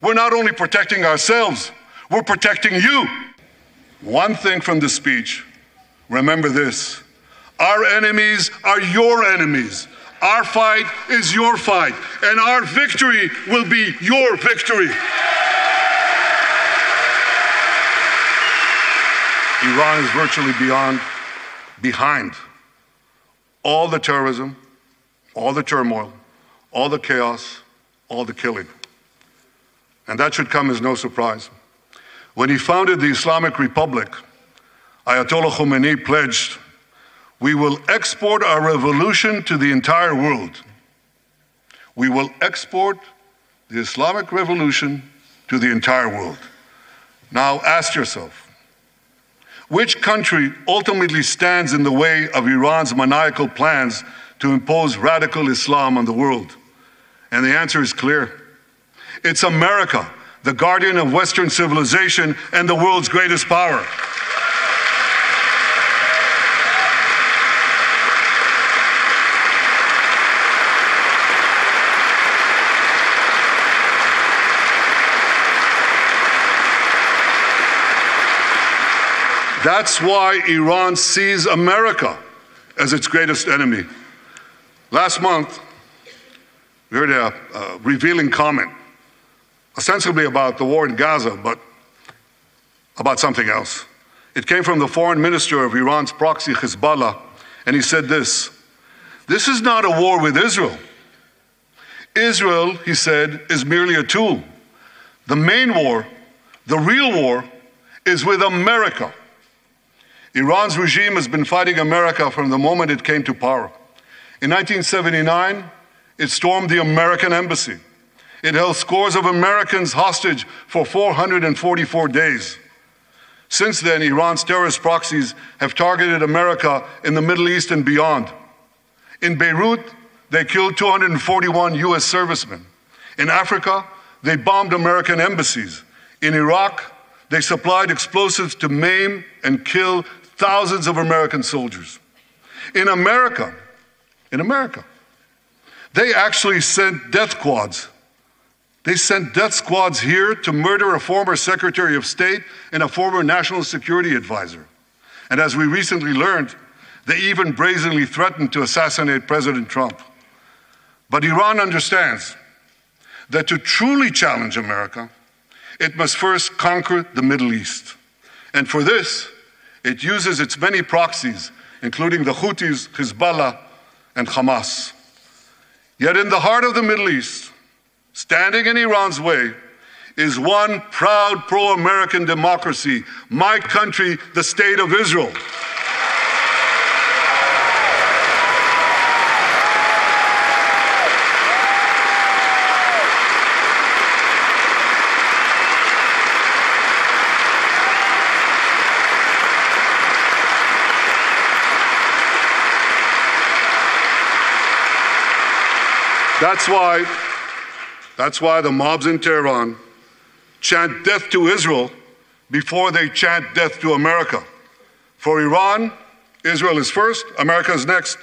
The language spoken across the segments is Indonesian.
We're not only protecting ourselves, we're protecting you. One thing from the speech, remember this: our enemies are your enemies. Our fight is your fight, and our victory will be your victory. Iran is virtually behind all the terrorism, all the turmoil, all the chaos, all the killing. And that should come as no surprise. When he founded the Islamic Republic, Ayatollah Khomeini pledged, "We will export our revolution to the entire world." We will export the Islamic revolution to the entire world. Now ask yourself, which country ultimately stands in the way of Iran's maniacal plans to impose radical Islam on the world? And the answer is clear. It's America, the guardian of Western civilization and the world's greatest power. That's why Iran sees America as its greatest enemy. Last month, we heard a revealing comment, ostensibly about the war in Gaza, but about something else. It came from the foreign minister of Iran's proxy, Hezbollah, and he said this: "This is not a war with Israel. Israel," he said, "is merely a tool. The main war, the real war, is with America." Iran's regime has been fighting America from the moment it came to power. In 1979, it stormed the American embassy. It held scores of Americans hostage for 444 days. Since then, Iran's terrorist proxies have targeted America in the Middle East and beyond. In Beirut, they killed 241 US servicemen. In Africa, they bombed American embassies. In Iraq, they supplied explosives to maim and kill thousands of American soldiers. In America, they actually sent death squads. They sent death squads here to murder a former Secretary of State and a former National Security Advisor. And as we recently learned, they even brazenly threatened to assassinate President Trump. But Iran understands that to truly challenge America, it must first conquer the Middle East. And for this, it uses its many proxies, including the Houthis, Hezbollah, and Hamas. Yet in the heart of the Middle East, standing in Iran's way, is one proud pro-American democracy, my country, the State of Israel. That's why the mobs in Tehran chant death to Israel before they chant death to America. For Iran, Israel is first, America is next.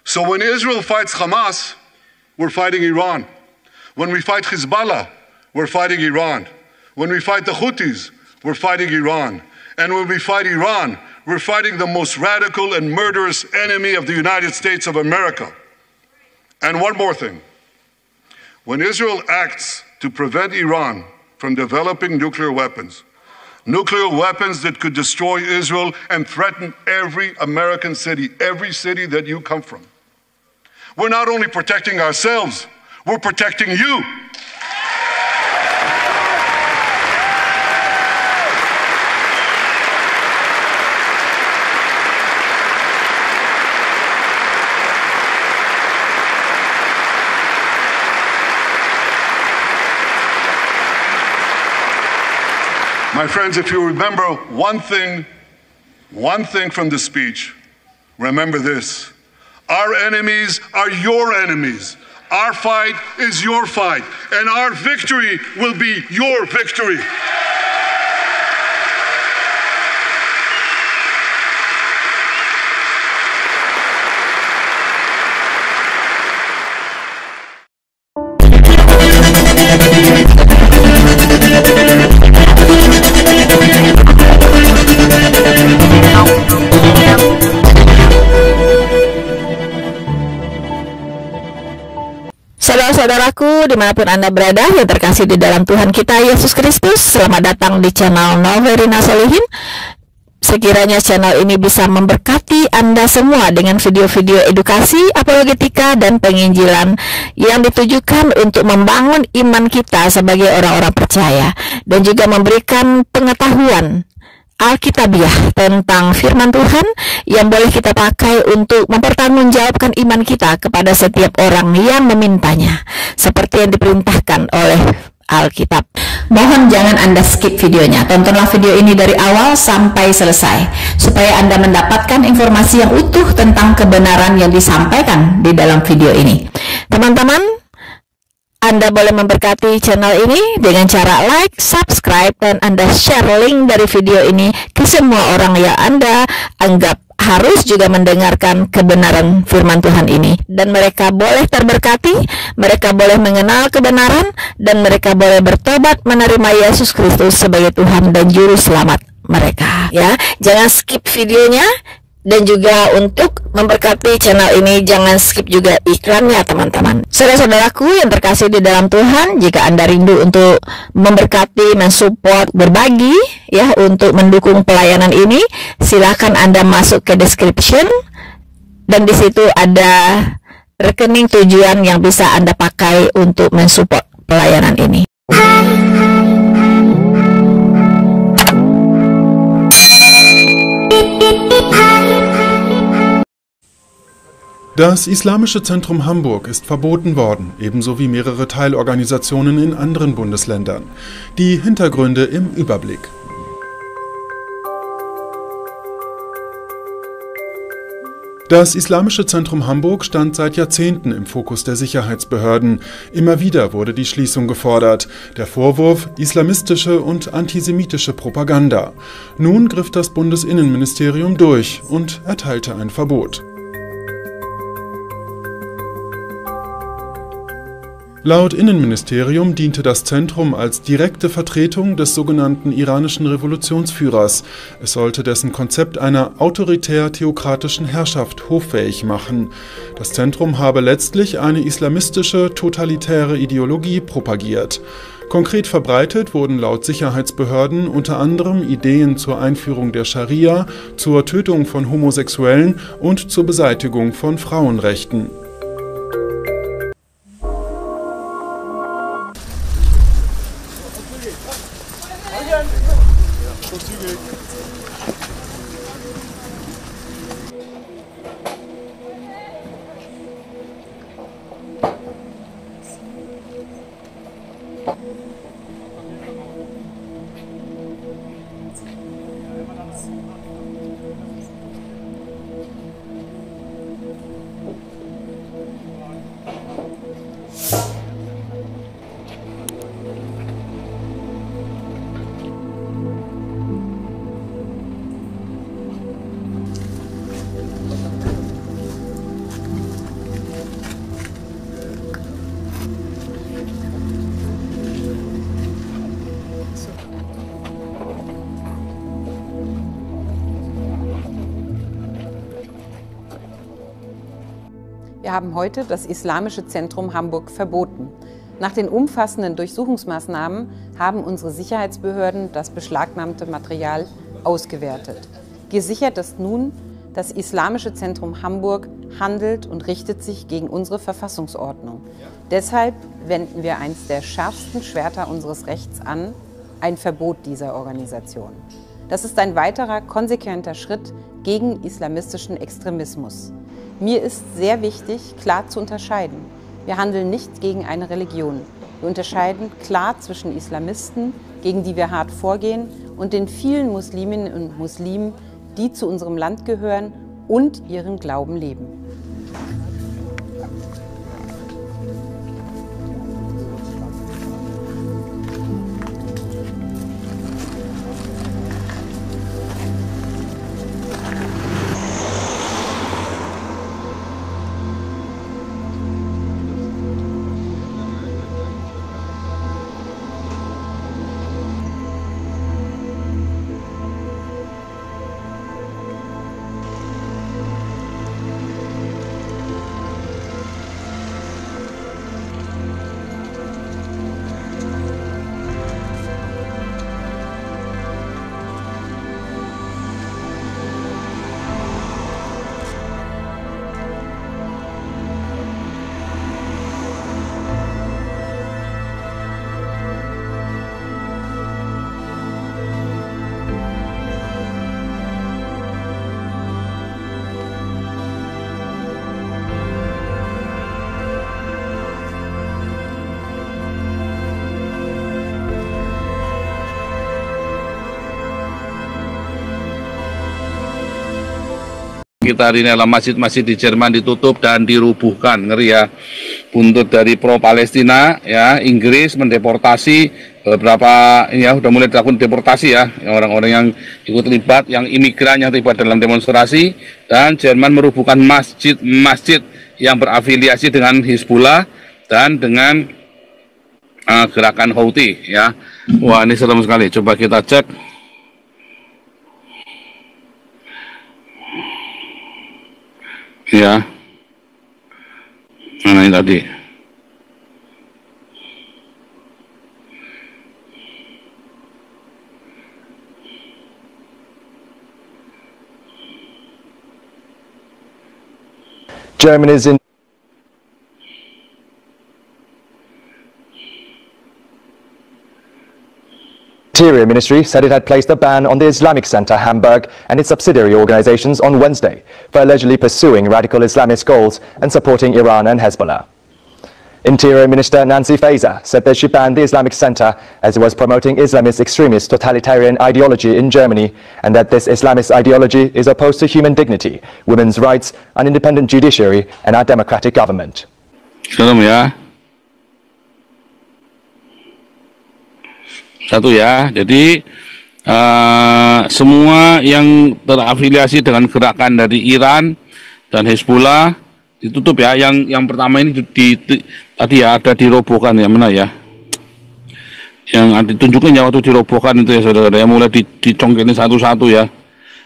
So when Israel fights Hamas, we're fighting Iran. When we fight Hezbollah, we're fighting Iran. When we fight the Houthis, we're fighting Iran. And when we fight Iran, we're fighting the most radical and murderous enemy of the United States of America. And one more thing. When Israel acts to prevent Iran from developing nuclear weapons that could destroy Israel and threaten every American city, every city that you come from, we're not only protecting ourselves, we're protecting you. My friends, if you remember one thing from the speech, remember this: our enemies are your enemies. Our fight is your fight, and our victory will be your victory. dimanapun Anda berada yang terkasih di dalam Tuhan kita Yesus Kristus, selamat datang di channel Noverina Solihin. Sekiranya channel ini bisa memberkati Anda semua dengan video-video edukasi, apologetika, dan penginjilan yang ditujukan untuk membangun iman kita sebagai orang-orang percaya dan juga memberikan pengetahuan Alkitabiah tentang firman Tuhan yang boleh kita pakai untuk mempertanggungjawabkan iman kita kepada setiap orang yang memintanya, seperti yang diperintahkan oleh Alkitab. Mohon jangan Anda skip videonya, tontonlah video ini dari awal sampai selesai, supaya Anda mendapatkan informasi yang utuh tentang kebenaran yang disampaikan di dalam video ini. Teman-teman, Anda boleh memberkati channel ini dengan cara like, subscribe, dan Anda share link dari video ini ke semua orang yang Anda anggap harus juga mendengarkan kebenaran firman Tuhan ini. Dan mereka boleh terberkati, mereka boleh mengenal kebenaran, dan mereka boleh bertobat menerima Yesus Kristus sebagai Tuhan dan Juru Selamat mereka. Ya, jangan skip videonya. Dan juga untuk memberkati channel ini, jangan skip juga iklannya, teman-teman. Saudara-saudaraku yang terkasih di dalam Tuhan, jika Anda rindu untuk memberkati, mensupport, berbagi, ya, untuk mendukung pelayanan ini, silakan Anda masuk ke description, dan di situ ada rekening tujuan yang bisa Anda pakai untuk mensupport pelayanan ini. Das Islamische Zentrum Hamburg ist verboten worden, ebenso wie mehrere Teilorganisationen in anderen Bundesländern. Die Hintergründe im Überblick. Das Islamische Zentrum Hamburg stand seit Jahrzehnten im Fokus der Sicherheitsbehörden. Immer wieder wurde die Schließung gefordert. Der Vorwurf: islamistische und antisemitische Propaganda. Nun griff das Bundesinnenministerium durch und erteilte ein Verbot. Laut Innenministerium diente das Zentrum als direkte Vertretung des sogenannten iranischen Revolutionsführers. Es sollte dessen Konzept einer autoritär-theokratischen Herrschaft hoffähig machen. Das Zentrum habe letztlich eine islamistische, totalitäre Ideologie propagiert. Konkret verbreitet wurden laut Sicherheitsbehörden unter anderem Ideen zur Einführung der Scharia, zur Tötung von Homosexuellen und zur Beseitigung von Frauenrechten. Wir haben heute das Islamische Zentrum Hamburg verboten. Nach den umfassenden Durchsuchungsmaßnahmen haben unsere Sicherheitsbehörden das beschlagnahmte Material ausgewertet. Gesichert ist nun, das Islamische Zentrum Hamburg handelt und richtet sich gegen unsere Verfassungsordnung. Deshalb wenden wir eines der schärfsten Schwerter unseres Rechts an, ein Verbot dieser Organisation. Das ist ein weiterer konsequenter Schritt gegen islamistischen Extremismus. Mir ist sehr wichtig, klar zu unterscheiden. Wir handeln nicht gegen eine Religion. Wir unterscheiden klar zwischen Islamisten, gegen die wir hart vorgehen, und den vielen Musliminnen und Muslimen, die zu unserem Land gehören und ihren Glauben leben. Kita hari ini adalah masjid-masjid di Jerman ditutup dan dirubuhkan, ngeri ya. Buntut dari pro Palestina ya, Inggris mendeportasi beberapa ini ya, udah mulai dilakukan deportasi ya, orang-orang yang ikut terlibat, yang imigran yang terlibat dalam demonstrasi, dan Jerman merubuhkan masjid-masjid yang berafiliasi dengan Hizbullah dan dengan gerakan Houthi ya. Wah, ini serem sekali. Coba kita cek. Ya, nah ini tadi. Germany is in Interior Ministry said it had placed a ban on the Islamic Center Hamburg and its subsidiary organizations on Wednesday for allegedly pursuing radical Islamist goals and supporting Iran and Hezbollah. Interior Minister Nancy Faeser said that she banned the Islamic Center as it was promoting Islamist extremist totalitarian ideology in Germany, and that this Islamist ideology is opposed to human dignity, women's rights, an independent judiciary, and our democratic government. Shalom ya. Satu ya, jadi semua yang terafiliasi dengan gerakan dari Iran dan Hezbollah ditutup ya. Yang pertama ini tadi ya ada dirobohkan ya, mana ya? Yang ditunjukin ya waktu dirobohkan itu ya saudara, ya mulai dicongkelin satu-satu ya.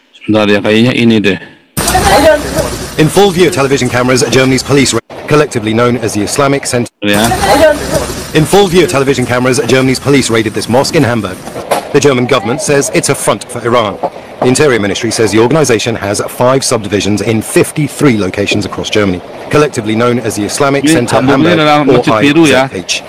Sebentar ya, kayaknya ini deh. In full view television cameras, Germany's police, collectively known as the Islamic Center. Ya. In full view television cameras, Germany's police raided this mosque in Hamburg. The German government says it's a front for Iran. The Interior Ministry says the organization has 5 subdivisions in 53 locations across Germany, collectively known as the Islamic Center Hamburg, or IZH.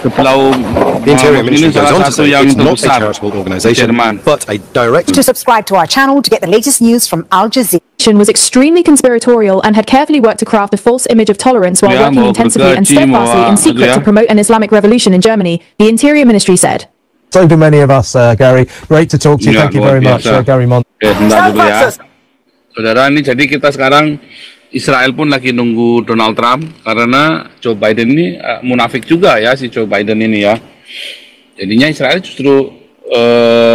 The Interior Ministry goes on to say it's not a charitable organization, but a direct... To subscribe to our channel to get the latest news from Al Jazeera. Was extremely conspiratorial and had carefully worked to craft a false image of tolerance while working intensively and steadfastly in secret to promote an Islamic revolution in Germany, the Interior Ministry said. So do many of us, Gary. Great to talk to you. Thank you very much, Gary Mond. Ya. Saudara, ini jadi kita sekarang Israel pun lagi nunggu Donald Trump karena Joe Biden ini munafik juga ya, si Joe Biden ini ya. Jadinya Israel justru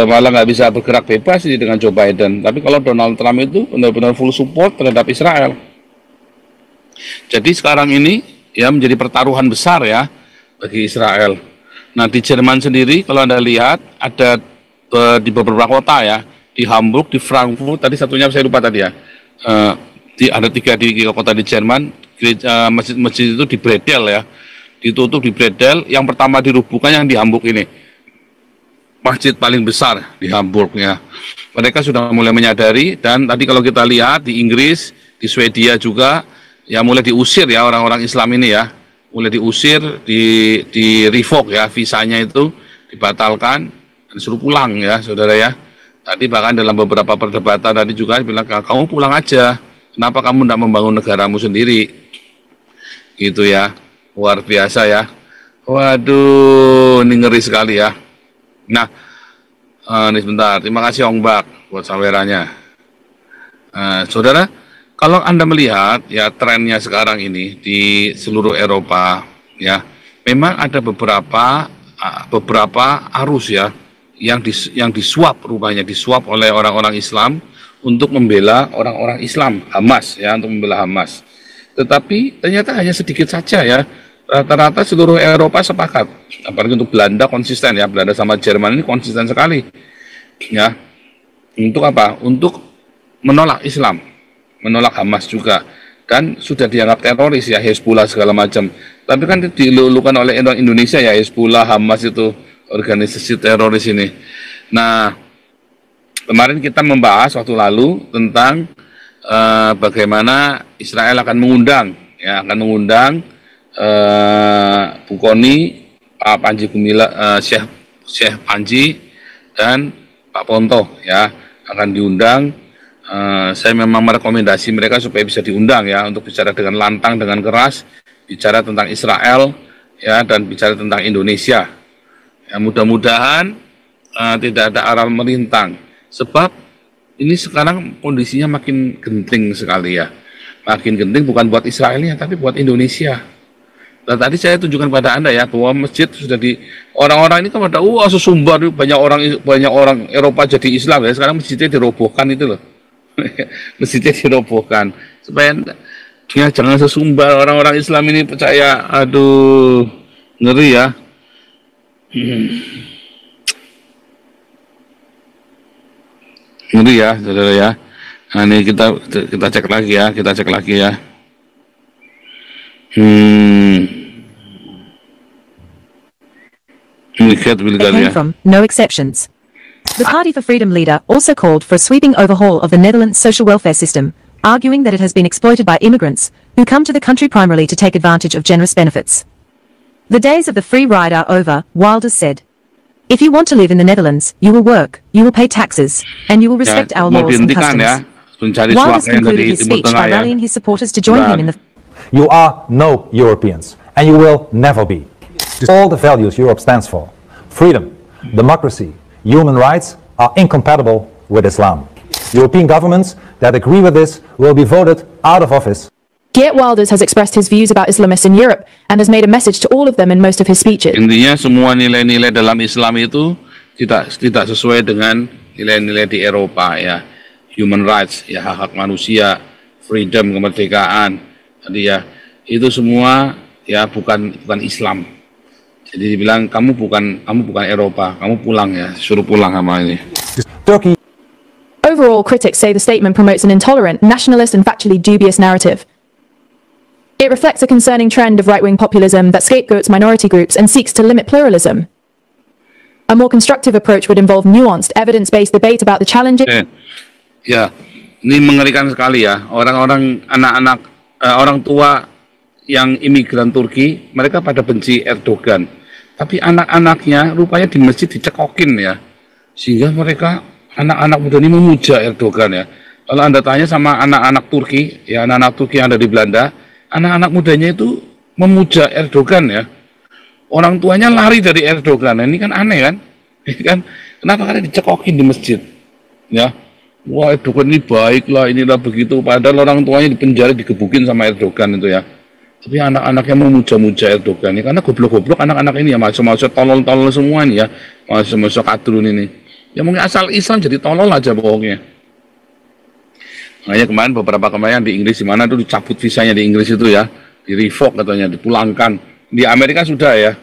malah nggak bisa bergerak bebas sih dengan Joe Biden. Tapi kalau Donald Trump itu benar-benar full support terhadap Israel. Jadi sekarang ini ya menjadi pertaruhan besar ya bagi Israel. Nah di Jerman sendiri kalau Anda lihat ada di beberapa kota ya, di Hamburg, di Frankfurt, tadi satunya saya lupa tadi ya. Ada 3 di kota di Jerman, masjid-masjid itu dibredel ya, ditutup, dibredel. Yang pertama dirubuhkan yang di Hamburg ini. Masjid paling besar di Hamburg ya. Mereka sudah mulai menyadari, dan tadi kalau kita lihat di Inggris, di Swedia juga ya mulai diusir ya orang-orang Islam ini ya. Mulai diusir, di revoke ya, visanya itu dibatalkan dan disuruh pulang ya saudara ya. Tadi bahkan dalam beberapa perdebatan tadi juga bilang, kamu pulang aja, kenapa kamu tidak membangun negaramu sendiri gitu ya. Luar biasa ya. Waduh, ini ngeri sekali ya. Nah, ini sebentar, terima kasih Ong Bak buat sawerannya. Saudara, kalau Anda melihat ya trennya sekarang ini di seluruh Eropa ya, memang ada beberapa arus ya yang disuap, rupanya disuap oleh orang-orang Islam untuk membela orang-orang Islam, Hamas ya, untuk membela Hamas. Tetapi ternyata hanya sedikit saja ya. Rata-rata seluruh Eropa sepakat, apalagi untuk Belanda konsisten ya, Belanda sama Jerman ini konsisten sekali ya. Untuk apa? Untuk menolak Islam, menolak Hamas juga, dan sudah dianggap teroris ya, Hezbollah segala macam. Tapi kan dilulukan oleh Indonesia ya, Hezbollah, Hamas itu organisasi teroris ini. Nah, kemarin kita membahas waktu lalu tentang bagaimana Israel akan mengundang Bu Koni, Pak Panji Gumilang, Syekh Panji dan Pak Ponto ya akan diundang. Saya memang merekomendasi mereka supaya bisa diundang ya, untuk bicara dengan lantang, dengan keras, bicara tentang Israel ya, dan bicara tentang Indonesia. Ya, mudah-mudahan tidak ada arah melintang, sebab ini sekarang kondisinya makin genting sekali ya. makin genting bukan buat Israelnya tapi buat Indonesia. Nah, tadi saya tunjukkan pada Anda ya bahwa masjid sudah orang-orang ini kan pada sesumbar banyak orang Eropa jadi Islam ya. Sekarang masjidnya dirobohkan itu loh. Masjidnya dirobohkan supaya ya, jangan sesumbar orang-orang Islam ini percaya. Aduh, ngeri ya. Ngeri ya, saudara ya. Nah, ini kita cek lagi ya, Came from no exceptions. The Party for Freedom leader also called for a sweeping overhaul of the Netherlands social welfare system, arguing that it has been exploited by immigrants who come to the country primarily to take advantage of generous benefits. The days of the free ride are over, Wilders said. If you want to live in the Netherlands, you will work, you will pay taxes, and you will respect our laws and customs. Wilders concluded his speech by rallying his supporters to join him in the... You are no Europeans, and you will never be. All the values Europe stands for, freedom, democracy, human rights, are incompatible with Islam. European governments that agree with this will be voted out of office. Geert Wilders has expressed his views about Islamists in Europe and has made a message to all of them in most of his speeches. Intinya semua nilai-nilai dalam Islam itu tidak sesuai dengan nilai-nilai di Eropa ya. Human rights ya, hak-hak manusia, freedom, kemerdekaan, tadi ya. Itu semua ya bukan Islam. Jadi dibilang kamu bukan Eropa, kamu pulang ya, suruh pulang sama ini. Turkey. Overall, critics say the statement promotes an intolerant, nationalist and factually dubious narrative. It reflects a concerning trend of right-wing populism that scapegoats minority groups and seeks to limit pluralism. A more constructive approach would involve nuanced, evidence-based debate about the challenges... Ya, ini mengerikan sekali ya. Orang-orang, anak-anak, orang tua yang imigran Turki, mereka pada benci Erdogan. Tapi anak-anaknya rupanya di masjid dicekokin ya. Sehingga mereka, anak-anak muda ini memuja Erdogan ya. Kalau Anda tanya sama anak-anak Turki, ya anak-anak Turki yang ada di Belanda, anak-anak mudanya itu memuja Erdogan ya. Orang tuanya lari dari Erdogan. Nah, ini kan aneh kan? Kenapa kalian dicekokin di masjid? Ya. Wah, Erdogan ini baik lah, inilah begitu. Padahal orang tuanya dipenjara, digebukin sama Erdogan itu ya. Tapi anak-anaknya memuja-muja Erdogan ini. Karena goblok-goblok anak-anak ini ya, mahasiswa tolol-tolol semua nih ya. Mahasiswa kadrun ini. Ya mungkin asal Islam jadi tolol aja pokoknya. Makanya kemarin di Inggris, di mana tuh dicabut visanya di Inggris itu ya. Di-revoke katanya, dipulangkan. Di Amerika sudah ya.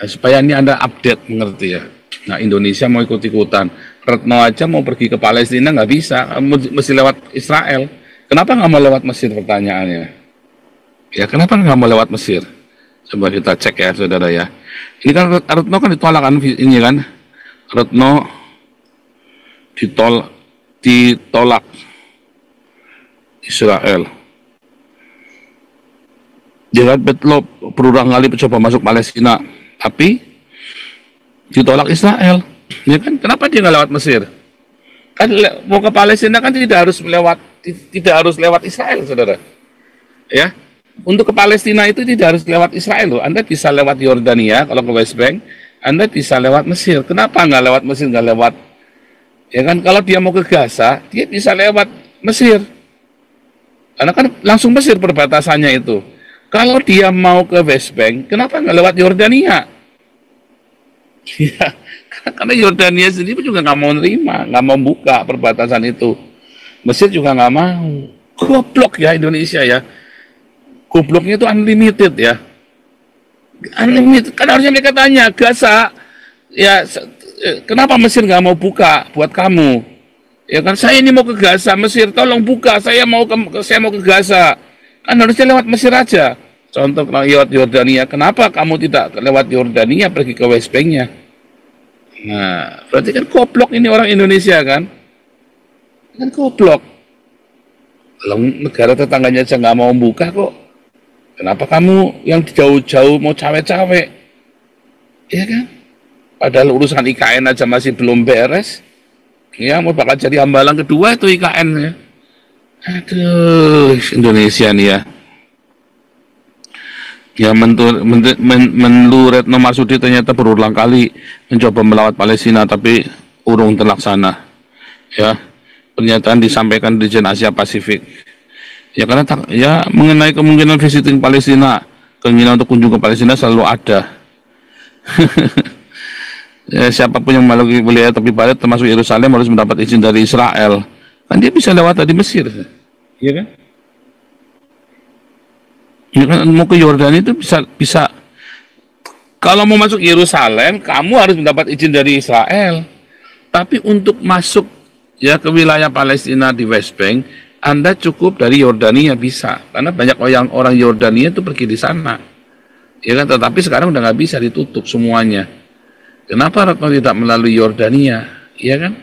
Supaya ini Anda update, mengerti ya. Nah, Indonesia mau ikut-ikutan. Retno aja mau pergi ke Palestina nggak bisa, mesti lewat Israel. Kenapa nggak mau lewat Mesir, pertanyaannya? Ya, kenapa nggak mau lewat Mesir? Coba kita cek ya, saudara ya. Ini kan Retno kan ditolak kan, ini kan? Retno ditolak Israel. Jared Betlo berulang kali mencoba masuk Palestina, tapi ditolak Israel. Ya kan, kenapa dia nggak lewat Mesir? Kan mau ke Palestina kan tidak harus lewat Israel, saudara. Ya, untuk ke Palestina itu tidak harus lewat Israel loh. Anda bisa lewat Yordania kalau ke West Bank, Anda bisa lewat Mesir. Kenapa nggak lewat Mesir, nggak lewat? Ya kan, kalau dia mau ke Gaza, dia bisa lewat Mesir. Karena kan langsung Mesir perbatasannya itu. Kalau dia mau ke West Bank, kenapa nggak lewat Yordania? Ya, karena Yordania sendiri juga nggak mau nerima, nggak mau buka perbatasan itu. Mesir juga nggak mau. Goblok ya Indonesia ya. Gobloknya itu unlimited ya. Unlimited. Kan harusnya mereka tanya, Gaza, ya kenapa Mesir nggak mau buka buat kamu? Ya kan, saya ini mau ke Gaza, Mesir tolong buka, saya mau ke Gaza. Kan harusnya lewat Mesir aja. Contoh lewat Yordania, kenapa kamu tidak lewat Yordania pergi ke West Bank-nya? Nah, berarti kan goblok ini orang Indonesia kan? Kan goblok. Kalau negara tetangganya aja nggak mau buka kok. Kenapa kamu yang jauh-jauh mau cawe-cawe? Iya kan? Padahal urusan IKN aja masih belum beres. Ya, mau bakal jadi hambalang kedua itu IKN ya. Aduh, Indonesia nih ya. Ya, Menlu Retno Marsudi ternyata berulang kali mencoba melawat Palestina tapi urung terlaksana. Ya, pernyataan disampaikan Dirjen Asia Pasifik. Ya karena ya mengenai kemungkinan visiting Palestina, keinginan untuk kunjung ke Palestina selalu ada. Ya, siapapun yang melalui wilayah tepi barat termasuk Yerusalem harus mendapat izin dari Israel. Kan dia bisa lewat dari Mesir, iya kan? Ya kan mau ke Yordania itu bisa. Kalau mau masuk Yerusalem, kamu harus mendapat izin dari Israel. Tapi untuk masuk ya ke wilayah Palestina di West Bank, Anda cukup dari Yordania bisa. Karena banyak orang Yordania itu pergi di sana. Ya kan, tetapi sekarang udah nggak bisa, ditutup semuanya. Kenapa Retno tidak melalui Yordania? Iya kan?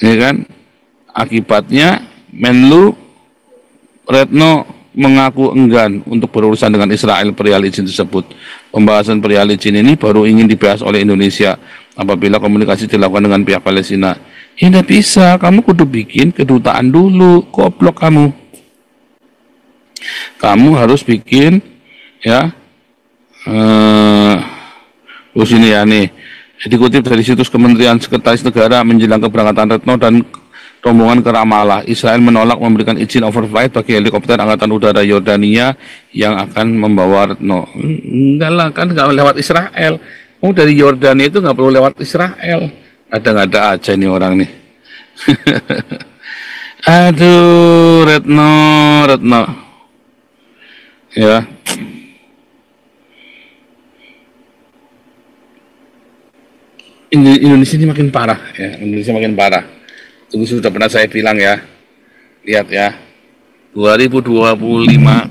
Ya kan? Akibatnya Menlu Retno mengaku enggan untuk berurusan dengan Israel perihal izin tersebut. Pembahasan perihal izin ini baru ingin dibahas oleh Indonesia apabila komunikasi dilakukan dengan pihak Palestina. Ya tidak bisa, kamu kudu bikin kedutaan dulu, goblok kamu. Kamu harus bikin ya terus ini ya nih, dikutip dari situs Kementerian Sekretaris Negara menjelang keberangkatan Retno dan rombongan ke Ramallah, Israel menolak memberikan izin overflight bagi helikopter Angkatan Udara Yordania yang akan membawa Retno. Enggak lah, kan nggak lewat Israel. Oh, dari Yordania itu nggak perlu lewat Israel. Ada aja ini orang nih. Aduh, Retno. Ya. Indonesia ini makin parah ya, Indonesia makin parah. Itu sudah pernah saya bilang ya. Lihat ya. 2025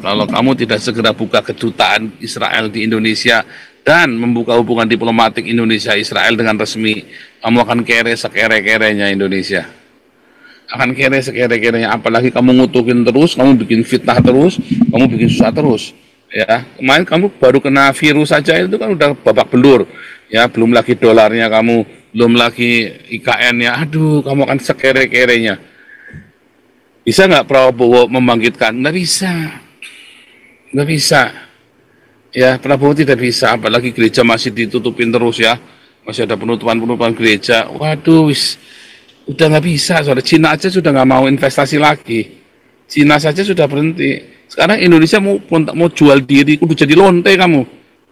kalau kamu tidak segera buka kedutaan Israel di Indonesia dan membuka hubungan diplomatik Indonesia Israel dengan resmi, kamu akan kere sekere-kerenya Indonesia. Akan kere sekere-kerenya, apalagi kamu ngutukin terus, kamu bikin fitnah terus, kamu bikin susah terus. Ya, kemarin kamu baru kena virus saja itu kan udah babak belur. Ya, belum lagi dolarnya kamu, belum lagi IKN-nya, aduh, kamu akan sekere-kerenya. Bisa nggak Prabowo membangkitkan? Nggak bisa. Ya, Prabowo tidak bisa, apalagi gereja masih ditutupin terus ya, masih ada penutupan gereja. Waduh, udah nggak bisa. Soalnya Cina aja sudah nggak mau investasi lagi. Cina saja sudah berhenti. Sekarang Indonesia mau jual diri, udah jadi lonte kamu.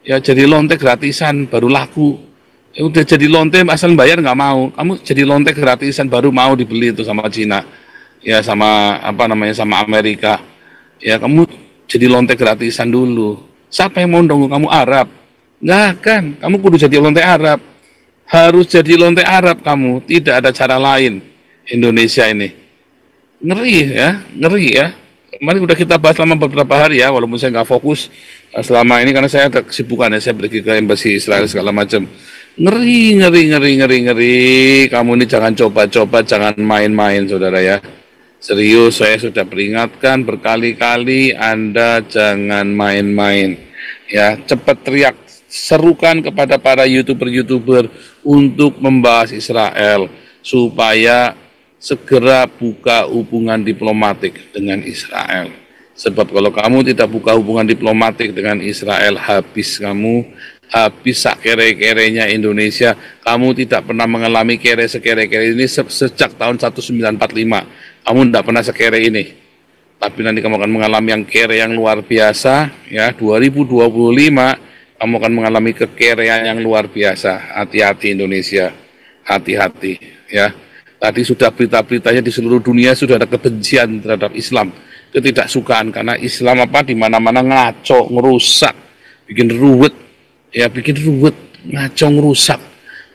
Ya jadi lonte gratisan baru laku. Ya, udah jadi lonte asal bayar nggak mau. Kamu jadi lonte gratisan baru mau dibeli itu sama Cina. Ya sama sama Amerika. Ya kamu jadi lonte gratisan dulu. Siapa yang mau dong kamu Arab? Nggak kan? Kamu kudu jadi lonte Arab. Harus jadi lonte Arab kamu. Tidak ada cara lain. Indonesia ini ngeri ya. Kemarin udah kita bahas selama beberapa hari ya, walaupun saya nggak fokus selama ini karena saya ada kesibukan ya, saya pergi ke embasi Israel segala macam. Ngeri. Kamu ini jangan coba-coba, jangan main-main saudara ya. Serius, saya sudah peringatkan berkali-kali, Anda jangan main-main. Ya, cepat teriak, serukan kepada para YouTuber untuk membahas Israel supaya segera buka hubungan diplomatik dengan Israel. Sebab kalau kamu tidak buka hubungan diplomatik dengan Israel, habis kamu, habis sakere-kerenya Indonesia. Kamu tidak pernah mengalami sekere-kere ini sejak tahun 1945. Kamu tidak pernah sekere ini. Tapi nanti kamu akan mengalami yang kere yang luar biasa. Ya, 2025 kamu akan mengalami kekerean yang luar biasa. Hati-hati Indonesia, hati-hati ya. Tadi sudah berita-beritanya di seluruh dunia sudah ada kebencian terhadap Islam, ketidaksukaan karena Islam di mana-mana ngaco, ngerusak, bikin ruwet, ngaco, ngerusak.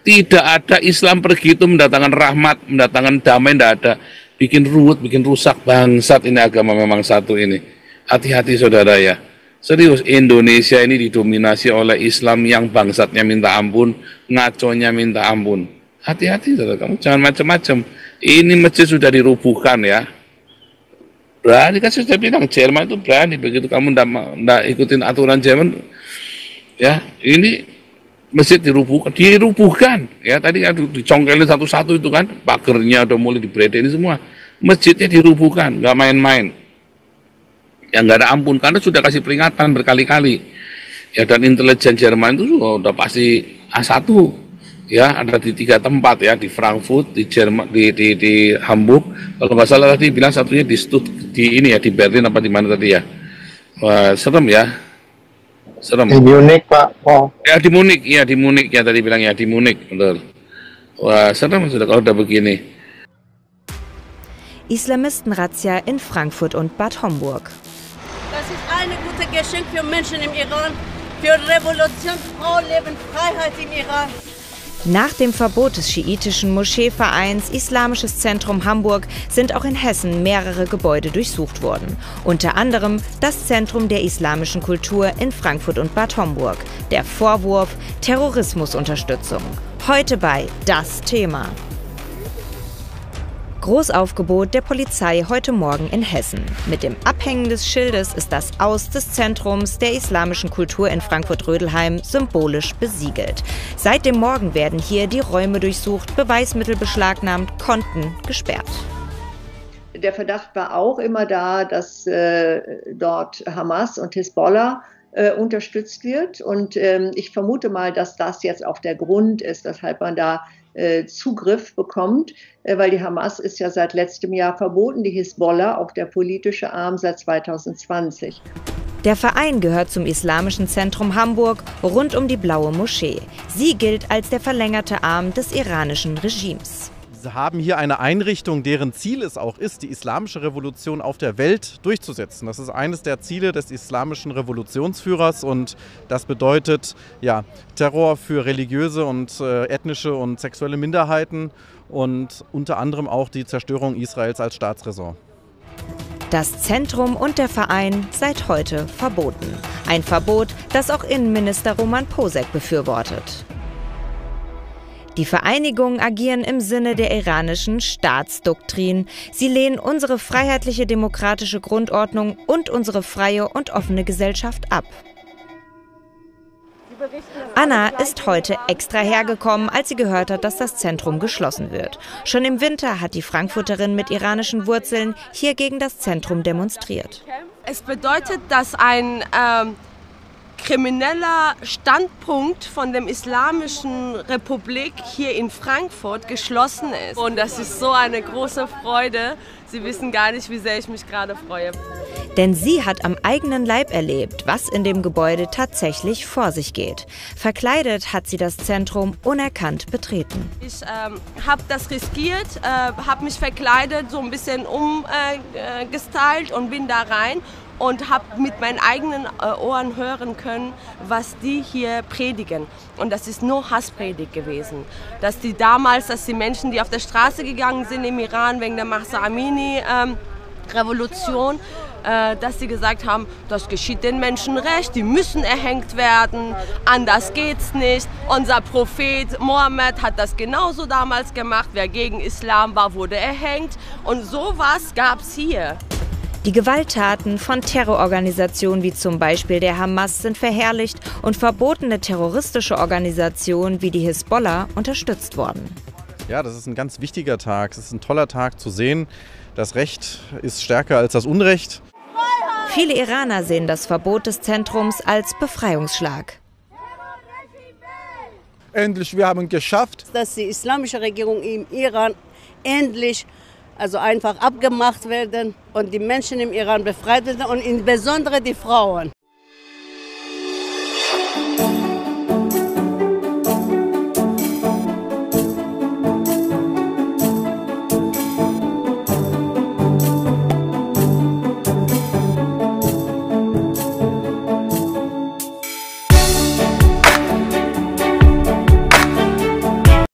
Tidak ada Islam pergi itu mendatangkan rahmat, mendatangkan damai, tidak ada. Bikin ruwet, bikin rusak, bangsat ini agama memang satu ini. Hati-hati saudara ya. Serius, Indonesia ini didominasi oleh Islam yang bangsatnya minta ampun, ngaconya minta ampun. Hati-hati saudara, kamu jangan macam-macam. Ini masjid sudah dirubuhkan ya. Berani kan sudah bilang Jerman itu berani, begitu kamu tidak ikutin aturan Jerman ya, ini masjid dirubuhkan ya. Tadi kan dicongkelin satu-satu itu kan, pagernya udah mulai dibredein semua. Masjidnya dirubuhkan, nggak main-main. Ya nggak ada ampun, karena sudah kasih peringatan berkali-kali. Ya dan intelijen Jerman itu sudah pasti A1. Ya, ada di 3 tempat ya, di Frankfurt, di Jerman, di Hamburg. Kalau nggak salah tadi bilang satunya di Berlin apa di mana tadi ya. Wah, serem ya. Serem. Di Munich, Pak. Oh. Ya di Munich ya tadi bilang ya, di Munich, betul. Wah, serem sudah kalau udah begini. Islamistenrazzia in Frankfurt und Bad Homburg. Das ist eine gute Geschenk für Menschen im Iran, für Revolution, Frau, Leben, Freiheit im Iran. Nach dem Verbot des schiitischen Moscheevereins Islamisches Zentrum Hamburg sind auch in Hessen mehrere Gebäude durchsucht worden. Unter anderem das Zentrum der islamischen Kultur in Frankfurt und Bad Homburg. Der Vorwurf Terrorismusunterstützung. Heute bei Das Thema. Großaufgebot der Polizei heute Morgen in Hessen. Mit dem Abhängen des Schildes ist das Aus des Zentrums der islamischen Kultur in Frankfurt-Rödelheim symbolisch besiegelt. Seit dem Morgen werden hier die Räume durchsucht, Beweismittel beschlagnahmt, Konten gesperrt. Der Verdacht war auch immer da, dass dort Hamas und Hisbollah unterstützt wird. Und ich vermute mal, dass das jetzt auch der Grund ist, weshalb man da Zugriff bekommt, weil die Hamas ist ja seit letztem Jahr verboten, die Hisbollah, auch der politische Arm, seit 2020. Der Verein gehört zum Islamischen Zentrum Hamburg rund um die Blaue Moschee. Sie gilt als der verlängerte Arm des iranischen Regimes. Wir haben hier eine Einrichtung, deren Ziel es auch ist, die islamische Revolution auf der Welt durchzusetzen. Das ist eines der Ziele des islamischen Revolutionsführers und das bedeutet ja, Terror für religiöse und ethnische und sexuelle Minderheiten und unter anderem auch die Zerstörung Israels als Staatsräson. Das Zentrum und der Verein seit heute verboten. Ein Verbot, das auch Innenminister Roman Posek befürwortet. Die Vereinigungen agieren im Sinne der iranischen Staatsdoktrin. Sie lehnen unsere freiheitliche demokratische Grundordnung und unsere freie und offene Gesellschaft ab. Anna ist heute extra hergekommen, als sie gehört hat, dass das Zentrum geschlossen wird. Schon im Winter hat die Frankfurterin mit iranischen Wurzeln hier gegen das Zentrum demonstriert. Es bedeutet, dass ein krimineller Standpunkt von der Islamischen Republik hier in Frankfurt geschlossen ist. Und das ist so eine große Freude. Sie wissen gar nicht, wie sehr ich mich gerade freue. Denn sie hat am eigenen Leib erlebt, was in dem Gebäude tatsächlich vor sich geht. Verkleidet hat sie das Zentrum unerkannt betreten. Ich habe das riskiert, habe mich verkleidet, so ein bisschen umgestylt und bin da rein. Und habe mit meinen eigenen Ohren hören können, was die hier predigen. Und das ist nur Hasspredigt gewesen. Dass die Menschen, die auf der Straße gegangen sind im Iran wegen der Mahsa Amini-Revolution, dass sie gesagt haben, das geschieht den Menschen recht, die müssen erhängt werden, anders geht's nicht. Unser Prophet Mohammed hat das genauso damals gemacht, wer gegen Islam war, wurde erhängt. Und sowas gab's hier. Die Gewalttaten von Terrororganisationen wie zum Beispiel der Hamas sind verherrlicht und verbotene terroristische Organisationen wie die Hisbollah unterstützt worden. Ja, das ist ein ganz wichtiger Tag. Es ist ein toller Tag zu sehen. Das Recht ist stärker als das Unrecht. Viele Iraner sehen das Verbot des Zentrums als Befreiungsschlag. Endlich, wir haben geschafft, dass die islamische Regierung im Iran endlich einfach abgemacht werden und die Menschen im Iran befreit werden und insbesondere die Frauen.